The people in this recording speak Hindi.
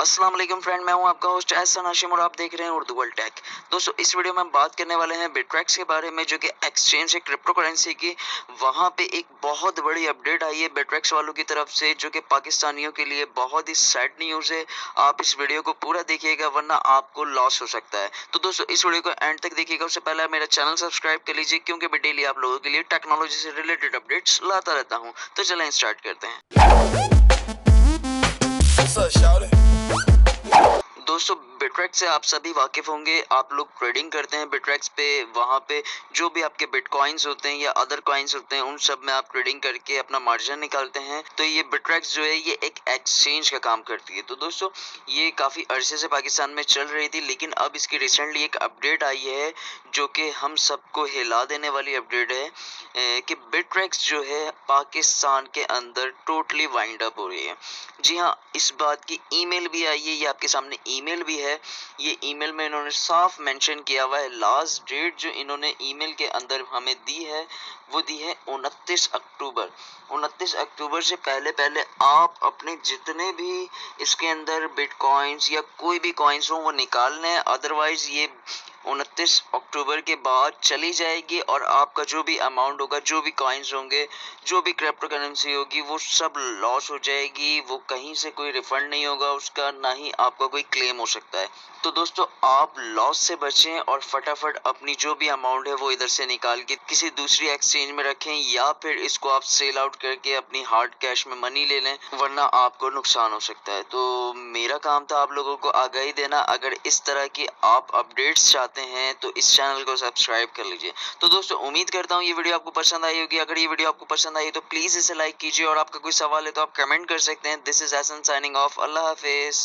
अस्सलाम वालेकुम फ्रेंड, मैं हूं आपका होस्ट एहसन हाशिम और आप देख रहे हैं उर्दू वर्ल्ड टेक। दोस्तों, इस वीडियो में हम बात करने वाले हैं बिटरेक्स के बारे में, जो कि एक्सचेंज है क्रिप्टो करेंसी की। वहां पे एक बहुत बड़ी अपडेट आई है बिटरेक्स वालों की तरफ से, जो कि पाकिस्तानियों के लिए बहुत ही सैड न्यूज़ है। आप इस वीडियो को पूरा देखिएगा वरना आपको लॉस हो सकता है। तो दोस्तों, इस वीडियो को एंड तक देखिएगा। उससे पहले मेरा चैनल सब्सक्राइब कर लीजिए, क्योंकि मैं डेली आप लोगों के लिए टेक्नोलॉजी से रिलेटेड अपडेट्स लाता रहता हूँ। तो चलें स्टार्ट करते हैं। दोस्तों, बिटरेक्स से आप सभी वाकिफ होंगे। आप लोग ट्रेडिंग करते हैं बिटरेक्स पे। वहाँ पे जो भी आपके बिटकॉइंस होते हैं या अदर कॉइंस होते हैं, उन सब में आप ट्रेडिंग करके अपना मार्जिन निकालते हैं। तो ये बिटरेक्स जो है ये एक एक्सचेंज का काम करती है। तो दोस्तों, ये काफ़ी अरसे से पाकिस्तान में चल रही थी, लेकिन अब इसकी रिसेंटली एक अपडेट आई है जो कि हम सबको हिला देने वाली अपडेट है कि बिटरेक्स जो है पाकिस्तान के अंदर टोटली वाइंड अप हो रही है। जी हाँ, इस बात की ईमेल भी आई है, ये आपके सामने ईमेल भी है। ये ईमेल में इन्होंने साफ मेंशन किया हुआ है। लास्ट डेट जो इन्होंने ईमेल के अंदर हमें दी है वो दी है 29 अक्टूबर। 29 अक्टूबर से पहले पहले आप अपने जितने भी इसके अंदर बिटकॉइंस या कोई भी कॉइंस हो वो निकाल लें, अदरवाइज ये 29 अक्टूबर के बाद चली जाएगी और आपका जो भी अमाउंट होगा, जो भी कॉइन्स होंगे, जो भी क्रिप्टो करेंसी होगी, वो सब लॉस हो जाएगी। वो कहीं से कोई रिफंड नहीं होगा उसका, ना ही आपका कोई क्लेम हो सकता है। तो दोस्तों, आप लॉस से बचें और फटाफट अपनी जो भी अमाउंट है वो इधर से निकाल के किसी दूसरी एक्सचेंज में रखें, या फिर इसको आप सेल आउट करके अपनी हार्ड कैश में मनी ले लें, वरना आपको नुकसान हो सकता है। तो मेरा काम था आप लोगों को आगाही देना। अगर इस तरह की आप अपडेट्स चाहते हैं तो इस चैनल को सब्सक्राइब कर लीजिए। तो दोस्तों, उम्मीद करता हूँ ये वीडियो आपको पसंद आई होगी। अगर ये वीडियो आपको पसंद आई तो प्लीज़ इसे लाइक कीजिए, और आपका कोई सवाल है तो आप कमेंट कर सकते हैं। This is Ehsan signing off. अल्लाह हाफिज।